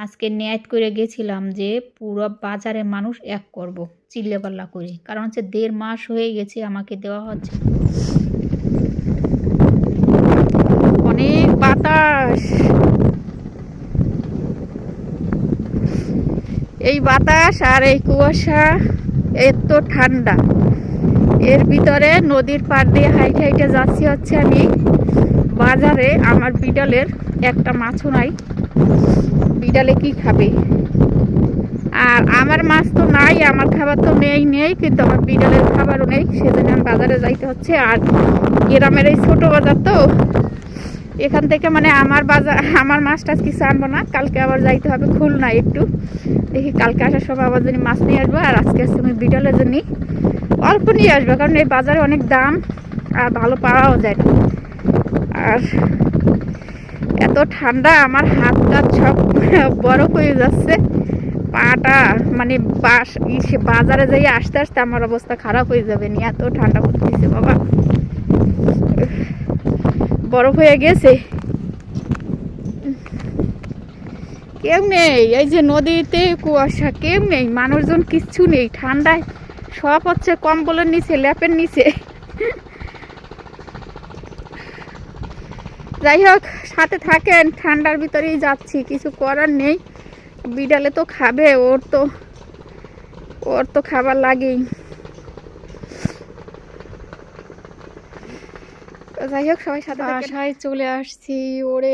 আজকে নিয়ত করে গেছিলাম যে পুরো বাজারে মানুষ এক করব চিল্লাপাল্লা করে, কারণ হচ্ছে 1.5 মাস হয়ে গেছে আমাকে দেওয়া হচ্ছে। অনেক বাতাস, এই বাতাস আর এই কুয়াশা, এত ঠান্ডা। এর ভিতরে নদীর পাড় দিয়ে হাইটে হাইটে যাচ্ছি হচ্ছে আমি বাজারে। আমার বিড়ালের একটা মাছও নাই, বিড়ালে কি খাবে? আর আমার মাছ তো নাই, আমার খাবার তো নেই, কিন্তু আমার বিড়ালের খাবারও নেই, সেজন্য আমি বাজারে যাইতে হচ্ছে। আর গ্রামের এই ছোট বাজার তো, এখান থেকে মানে আমার মাছটা কিছু আনবো না, কালকে আবার যাইতে হবে খুলনা। একটু দেখি কালকে আসার সময় আবার যদি মাছ নিয়ে আসবো। আর আজকে আমি বিড়ালের জন্য অল্প নিয়ে আসবো, কারণ এই বাজারে অনেক দাম আর ভালো পাওয়াও যায় না। আর এত ঠান্ডা, আমার হাত টাত সব বরফ হয়ে যাচ্ছে, পাটা মানে বাজারে যাই আসতে আসতে আমার অবস্থা খারাপ হয়ে যাবে নি, এত ঠান্ডা পড়তেছে বাবা, বরফ হয়ে গেছে। কেউ নেই, এই যে নদীতে কুয়াশা, কেউ নেই, মানুষজন কিচ্ছু নেই। ঠান্ডায় সব হচ্ছে কম্বলের নিচে, ল্যাপের নিচে। যাই হোক, সাথে থাকেন, ঠান্ডার ভিতরেই যাচ্ছি, কিছু করার নেই। বিড়ালে তো খাবে, ওর তো খাবার লাগেই। যাই হোক, সবাই সাথে বাসায় চলে আসছি। ওরে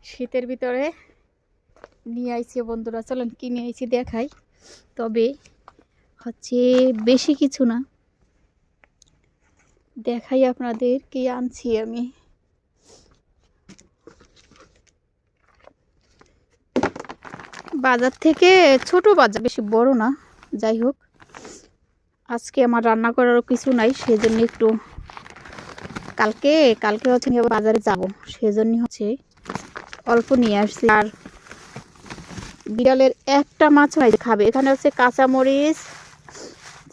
শীতের ভিতরে নিয়ে আইছি বন্ধুরা, চলেন কি নিয়ে আইছি দেখাই। তবে হচ্ছে বেশি কিছু না, দেখাই আপনাদের কি আনছি আমি। বাজার থেকে ছোট বাজার, বেশি বড় না। যাই হোক, আজকে আমার রান্না করারও কিছু নাই, সেজন্য একটু কালকে হচ্ছে বাজারে যাব, সেজন্য হচ্ছে অল্প নিয়ে আসছি। আর বিড়ালের একটা মাছ হয় খাবে। এখানে হচ্ছে কাঁচামরিচ,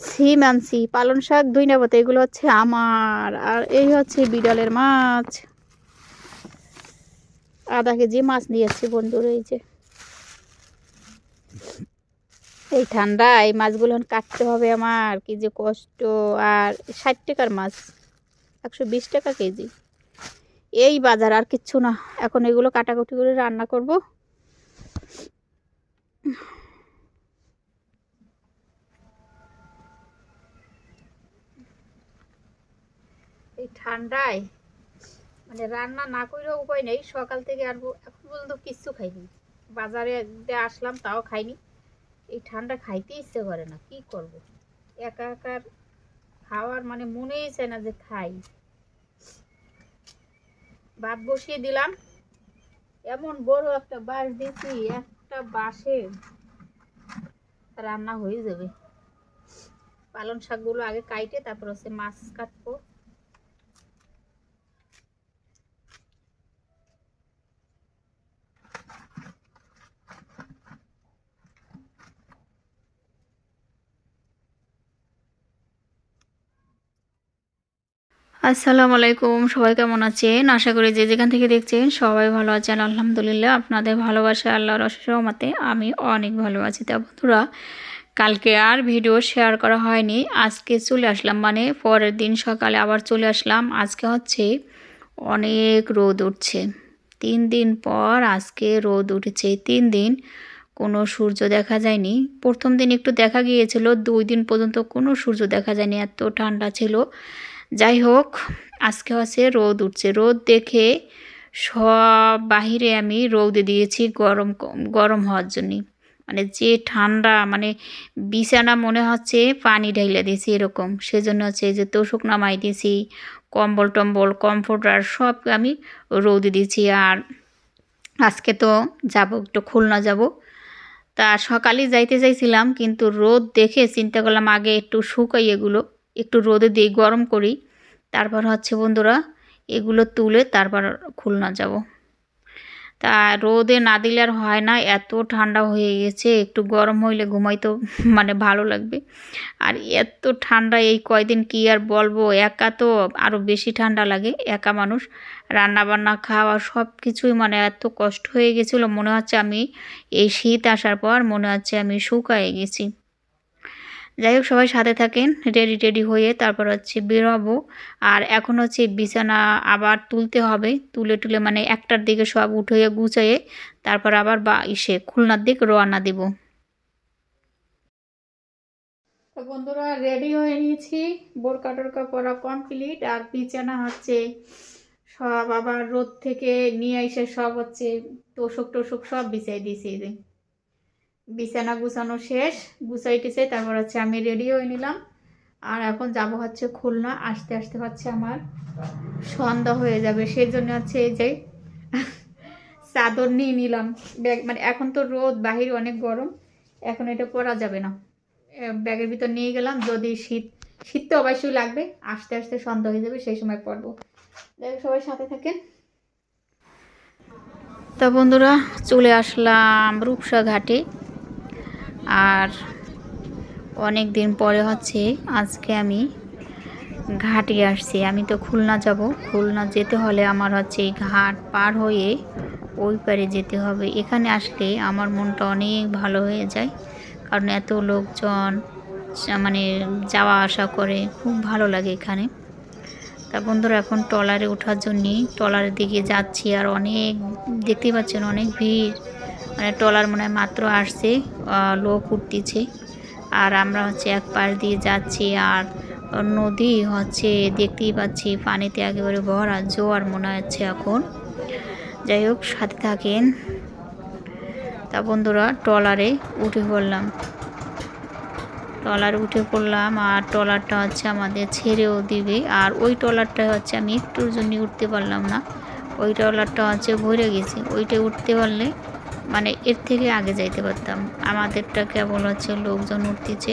সিম আনছি, পালং শাক, ধইনা পাতা, এগুলো হচ্ছে আমার। আর এই হচ্ছে বিড়ালের মাছ, আধা কেজি মাছ নিয়েছি বন্ধুরা। এই যে এই ঠান্ডা, এই মাছগুলো কাটতে হবে আমার, কি যে কষ্ট। আর 60 টাকার মাছ, 120 টাকা কেজি। এই বাজার, আর কিচ্ছু না। এখন এগুলো কাটাকুটি করে রান্না করব। এই ঠান্ডায় মানে রান্না না করেও উপায় নেই। সকাল থেকে আর এখন পর্যন্ত কিচ্ছু খাইনি, বাজারে আসলাম তাও খাইনি। এই ঠান্ডা খাইতে ইচ্ছে করে না, কি করব? একা একার খাওয়ার মানে মনেই চায় না যে খাই। ভাত বসিয়ে দিলাম, এমন বড় একটা বাঁশ দিয়েছি, একটা বাঁশে রান্না হয়ে যাবে। পালং শাকগুলো আগে কাইটে তারপর হচ্ছে মাছ কাটবো। আসসালামু আলাইকুম, সবাই কেমন আছেন? আশা করি যে যেখান থেকে দেখছেন সবাই ভালো আছেন। আলহামদুলিল্লাহ, আপনাদের ভালোবাসা আল্লাহর অশেষ রহমতে আমি অনেক ভালো আছি। তা বন্ধুরা, কালকে আর ভিডিও শেয়ার করা হয়নি, আজকে চলে আসলাম, মানে পরের দিন সকালে আবার চলে আসলাম। আজকে হচ্ছে অনেক রোদ উঠছে, 3 দিন পর আজকে রোদ উঠেছে। 3 দিন কোনো সূর্য দেখা যায়নি। প্রথম দিন একটু দেখা গিয়েছিল, 2 দিন পর্যন্ত কোনো সূর্য দেখা যায়নি, এত ঠান্ডা ছিল। যাই হোক, আজকে হচ্ছে রোদ উঠছে। রোদ দেখে সব বাহিরে আমি রোদে দিয়েছি গরম হওয়ার জন্যে। মানে যে ঠান্ডা, মানে বিছানা মনে হচ্ছে পানি ঢাইলা দিয়েছি এরকম। সেজন্য হচ্ছে এই যে তোষক নামাই দিয়েছি, কম্বল টম্বল কমফোর্টার সব আমি রোদে দিয়েছি। আর আজকে তো যাব, একটু খুলনা যাব। তা সকালে যাইতে চাইছিলাম, কিন্তু রোদ দেখে চিন্তা করলাম আগে একটু শুকাই এগুলো, একটু রোদে দিয়ে গরম করি, তারপর হচ্ছে বন্ধুরা এগুলো তুলে তারপর খুলনা যাব। তা রোদে না দিলে আর হয় না, এত ঠান্ডা হয়ে গেছে। একটু গরম হইলে ঘুমাইতেও মানে ভালো লাগবে। আর এত ঠান্ডা এই কয়দিন কি আর বলবো, একা তো আরও বেশি ঠান্ডা লাগে। একা মানুষ, রান্না বান্না খাওয়া সব কিছুই মানে এত কষ্ট হয়ে গেছিলো, মনে হচ্ছে আমি এই শীত আসার পর মনে হচ্ছে আমি শুকায়ে গেছি। যাই হোক, সবাই সাথে থাকেন, রেডি টেডি হয়ে তারপর হচ্ছে বের হবো। আর এখন হচ্ছে বিছানা আবার তুলতে হবে, তুলে টুলে মানে 1টার দিকে সব উঠিয়ে গুছিয়ে তারপর আবার খুলনার দিক রওনা দিব। তো বন্ধুরা, রেডি হয়ে নিয়েছি, বোরকা টোরকা পরা কমপ্লিট। আর বিছানা হচ্ছে সব আবার রোদ থেকে নিয়ে এসে সব হচ্ছে তোষক টোষক সব বিছাই দিয়েছি। বিছানা গুছানো শেষ, গুছাইতেছে, তারপর হচ্ছে আমি রেডি হয়ে নিলাম। আর এখন যাব হচ্ছে খুলনা। আসতে আসতে হচ্ছে আমার সন্ধ্যা হয়ে যাবে, সেই জন্য হচ্ছে এই যে চাদর নিয়ে নিলাম ব্যাগ, মানে এখন তো রোদ, বাহির অনেক গরম, এখন এটা পরা যাবে না। ব্যাগের ভিতর নিয়ে গেলাম, যদি শীত তো অবশ্যই লাগবে, আস্তে আস্তে সন্ধ্যা হয়ে যাবে, সেই সময় পরবো। যাই হোক, সবাই সাথে থাকেন। তা বন্ধুরা, চলে আসলাম রূপসা ঘাটে। আর অনেক দিন পরে হচ্ছে আজকে আমি ঘাটে আসছি। আমি তো খুলনা যাব, খুলনা যেতে হলে আমার হচ্ছে ঘাট পার হয়ে ওই পারে যেতে হবে। এখানে আসলে আমার মনটা অনেক ভালো হয়ে যায়, কারণ এত লোকজন মানে যাওয়া আসা করে, খুব ভালো লাগে এখানে। তা বন্ধুরা, এখন ট্রলারে ওঠার জন্যে ট্রলারের দিকে যাচ্ছি। আর অনেক, দেখতেই পাচ্ছেন, অনেক ভিড়, মানে ট্রলার মনে হয় মাত্র আসছে, লোক উঠতেছে। আর আমরা হচ্ছে এক পাশ দিয়ে যাচ্ছি। আর নদী হচ্ছে দেখতেই পাচ্ছি পানিতে একেবারে ভরা, জোয়ার মনে হচ্ছে এখন। যাই হোক, সাথে থাকেন। তা বন্ধুরা, ট্রলারে উঠে পড়লাম, ট্রলার উঠে পড়লাম। আর ট্রলারটা হচ্ছে আমাদের ছেড়েও দিবে। আর ওই ট্রলারটা হচ্ছে আমি একটুর জন্য উঠতে পারলাম না, ওই ট্রলারটা হচ্ছে ভরে গেছে। ওইটা উঠতে পারলে মানে এর থেকে আগে যাইতে পারতাম, আমাদেরটা কেবল হচ্ছে লোকজন উঠতেছে।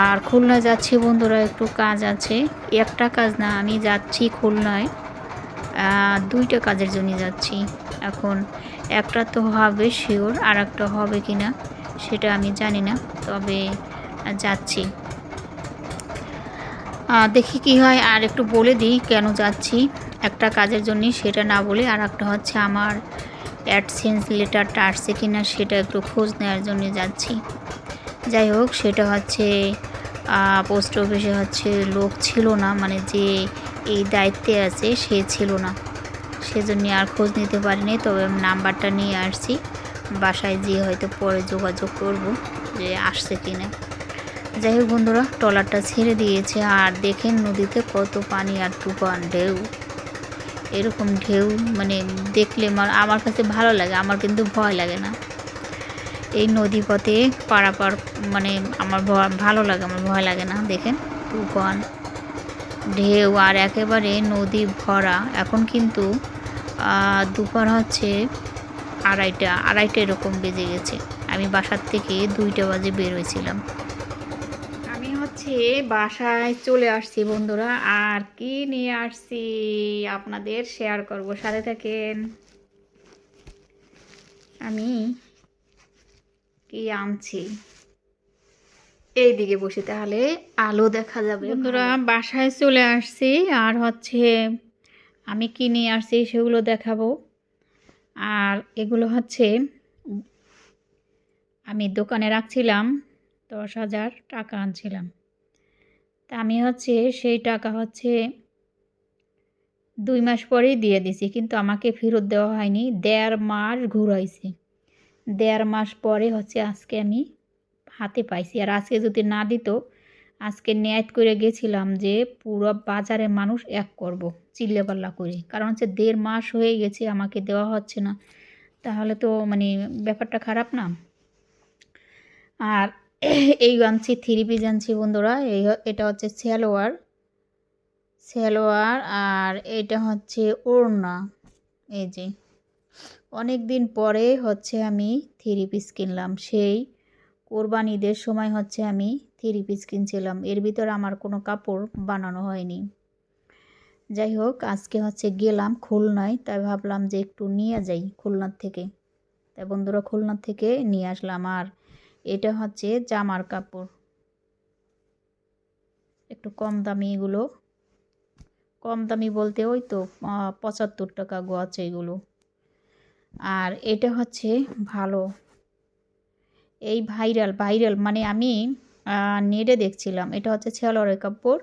আর খুলনা যাচ্ছি বন্ধুরা, একটু কাজ আছে, একটা কাজ না, আমি যাচ্ছি খুলনায় 2টা কাজের জন্য যাচ্ছি। এখন একটা তো হবে শিওর, আর একটা হবে কি না সেটা আমি জানি না, তবে যাচ্ছি, দেখি কি হয়। আর একটু বলে দিই কেন যাচ্ছি, একটা কাজের জন্য সেটা না বলে, আর একটা হচ্ছে আমার অ্যাডসেন্স লেটারটা আসছে কি না সেটা একটু খোঁজ নেওয়ার জন্য যাচ্ছি। যাই হোক, সেটা হচ্ছে পোস্ট অফিসে হচ্ছে লোক ছিল না, মানে যে এই দায়িত্বে আছে সে ছিল না, সেজন্য আর খোঁজ নিতে পারিনি। তবে নাম্বারটা নিয়ে আসছি, বাসায় যেয়ে হয়তো পরে যোগাযোগ করব যে আসছে কি না। যাই হোক বন্ধুরা, ট্রলারটা ছেড়ে দিয়েছে। আর দেখেন নদীতে কত পানি আর তুফান ঢেউ, এরকম ঢেউ মানে দেখলে আমার কাছে ভালো লাগে, আমার কিন্তু ভয় লাগে না। এই নদী পথে পারাপার মানে আমার ভালো লাগে, আমার ভয় লাগে না। দেখেন তুফান, ঢেউ, আর একেবারে নদী ভরা। এখন কিন্তু দুপুর হচ্ছে আড়াইটা এরকম বেজে গেছে। আমি বাসার থেকে 2টা বাজে বের হয়েছিলাম। আমি হচ্ছে বাসায় চলে আসছি বন্ধুরা। আর কি নিয়ে আসছি আপনাদের শেয়ার করব, সাথে থাকেন। আমি কি আনছি এইদিকে বসে, তাহলে আলো দেখা যাবে। বন্ধুরা, বাসায় চলে আসছি। আর হচ্ছে আমি কি নিয়ে আসছি সেগুলো দেখাবো। আর এগুলো হচ্ছে আমি দোকানে রাখছিলাম, 10,000 টাকা আনছিলাম। তা আমি হচ্ছে সেই টাকা হচ্ছে 2 মাস পরেই দিয়ে দিছি, কিন্তু আমাকে ফেরত দেওয়া হয়নি। 1.5 মাস ঘুরাইছে, 1.5 মাস পরে হচ্ছে আজকে আমি হাতে পাইছি। আর আজকে যদি না দিত, আজকে নিয়ত করে গেছিলাম যে পুরো বাজারে মানুষ এক করব চিল্লাপাল্লা করে, কারণ হচ্ছে 1.5 মাস হয়ে গেছে আমাকে দেওয়া হচ্ছে না, তাহলে তো মানে ব্যাপারটা খারাপ না। আর এই আনছি 3 পিস আনছি বন্ধুরা। এটা হচ্ছে সালোয়ার, আর এটা হচ্ছে ওড়না। এই যে অনেক দিন পরে হচ্ছে আমি 3 পিস কিনলাম, সেই কোরবান ঈদের সময় হচ্ছে আমি 3 পিস কিনছিলাম, এর ভিতরে আমার কোনো কাপড় বানানো হয়নি। যাই হোক, আজকে হচ্ছে গেলাম খুলনায়, তাই ভাবলাম যে একটু নিয়ে যাই খুলনার থেকে। তাই বন্ধুরা খুলনার থেকে নিয়ে আসলাম। আর এটা হচ্ছে জামার কাপড়, একটু কম দামি এগুলো। কম দামি বলতে ওই তো 75 টাকা গজ এগুলো। আর এটা হচ্ছে ভালো, এই ভাইরাল ভাইরাল মানে আমি নেটে দেখছিলাম, এটা হচ্ছে ছেলরের কাপড়।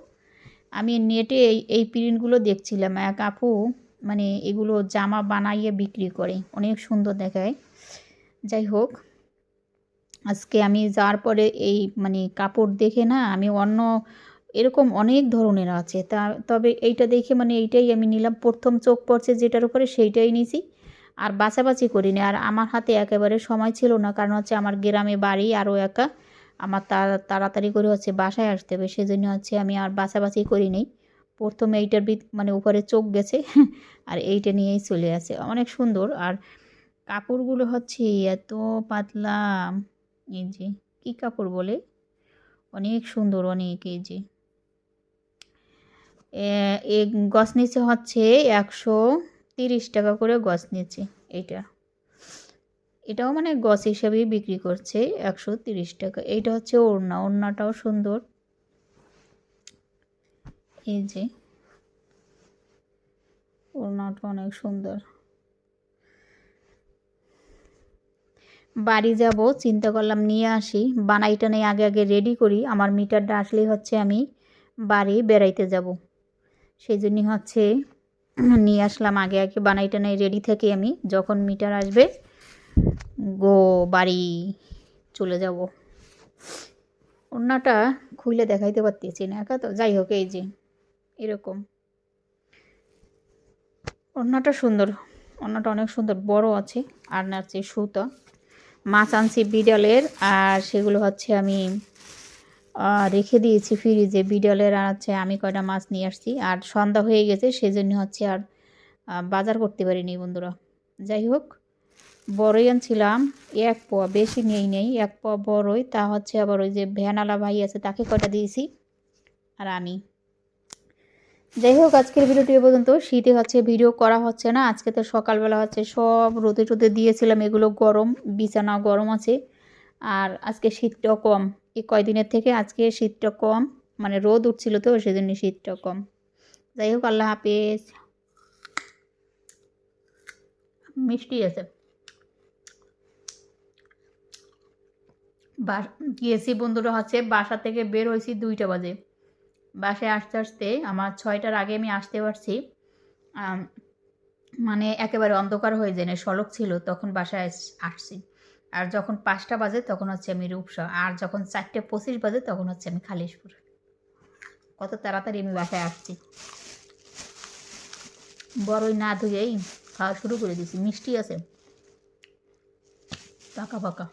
আমি নেটে এই প্রিন্টগুলো দেখছিলাম, এক আপু মানে এগুলো জামা বানাইয়ে বিক্রি করে, অনেক সুন্দর দেখায়। যাই হোক, আজকে আমি যাওয়ার পরে এই মানে কাপড় দেখে না আমি অন্য এরকম অনেক ধরনের আছে, তবে এইটা দেখে মানে এইটাই আমি নিলাম। প্রথম চোখ পড়ছে যেটার উপরে সেইটাই নিছি, আর বাছাবাছি করিনি। আর আমার হাতে একেবারে সময় ছিল না, কারণ হচ্ছে আমার গ্রামে বাড়ি, আরও একা আমার তাড়াতাড়ি করে হচ্ছে বাসায় আসতে হবে, সেজন্য হচ্ছে আমি আর বাছাবাছি করিনি। প্রথমে এইটার মানে উপরে চোখ গেছে আর এইটা নিয়েই চলে আসে, অনেক সুন্দর। আর কাপড়গুলো হচ্ছে এত পাতলা, এই যে কী কাপড় বলে, অনেক সুন্দর, অনেক। এই যে এই গজ নিচে হচ্ছে 130 টাকা করে গজ নিচে। এটাও মানে গজ হিসাবেই বিক্রি করছে 130 টাকা। এইটা হচ্ছে ওড়না, ওড়নাটাও সুন্দর। এই যে ওড়নাটা অনেক সুন্দর। বাড়ি যাব চিন্তা করলাম নিয়ে আসি, বানাইটা নেই আগে আগে রেডি করি। আমার মিটারটা আসলেই হচ্ছে আমি বাড়ি বেড়াইতে যাব, সেই জন্যই হচ্ছে নিয়ে আসলাম আগে আগে বানাইটা নেই রেডি থেকে। আমি যখন মিটার আসবে বাড়ি চলে যাব। ওড়নাটা খুলে দেখাইতে পারতেছি না একা তো, যাই হোক এই যে এরকম ওড়নাটা সুন্দর, ওড়নাটা অনেক সুন্দর, বড় আছে। আর নাচে সুতা, মাছ আনছি বিড়ালের, আর সেগুলো হচ্ছে আমি রেখে দিয়েছি ফ্রিজে বিড়ালের। আর হচ্ছে আমি কয়টা মাছ নিয়ে আসছি, আর সন্ধ্যা হয়ে গেছে সেজন্য হচ্ছে আর বাজার করতে পারিনি বন্ধুরা। যাই হোক, বড়ই আনছিলাম 1 পোয়া, বেশি নেই 1 পোয়া বড়ই। তা হচ্ছে আবার ওই যে ভ্যানালা ভাই আছে তাকে কয়টা দিয়েছি, আর আমি। যাই হোক, আজকের ভিডিওটি এ পর্যন্ত। শীতে হচ্ছে ভিডিও করা হচ্ছে না, আজকে তো সকালবেলা হচ্ছে সব রোদে টোদে দিয়েছিলাম, এগুলো গরম, বিছানা গরম আছে। আর আজকে শীতটাও কম, এই কয়দিনের থেকে আজকে শীতটা কম, মানে রোদ উঠছিল তো সেজন্য শীতটা কম। যাই হোক, আল্লাহ হাফেজ। মিষ্টি আছে। গিয়েছি বন্ধুরা হচ্ছে বাসা থেকে বের হয়েছি 2টা বাজে। বাসায় আসতে আসতে আমার 6টার আগে আমি আসতে পারছি, মানে একেবারে অন্ধকার হয়ে যায় না, সড়ক ছিল তখন বাসায় আসছি। আর যখন 5টা বাজে তখন হচ্ছে আমি রূপসা, আর যখন 4:25 বাজে তখন হচ্ছে আমি খালিশপুর। কত তাড়াতাড়ি আমি বাসায় আসছি, বড়ই না ধুয়েই খাওয়া শুরু করে দিয়েছি। মিষ্টি আছে পাকা পাকা।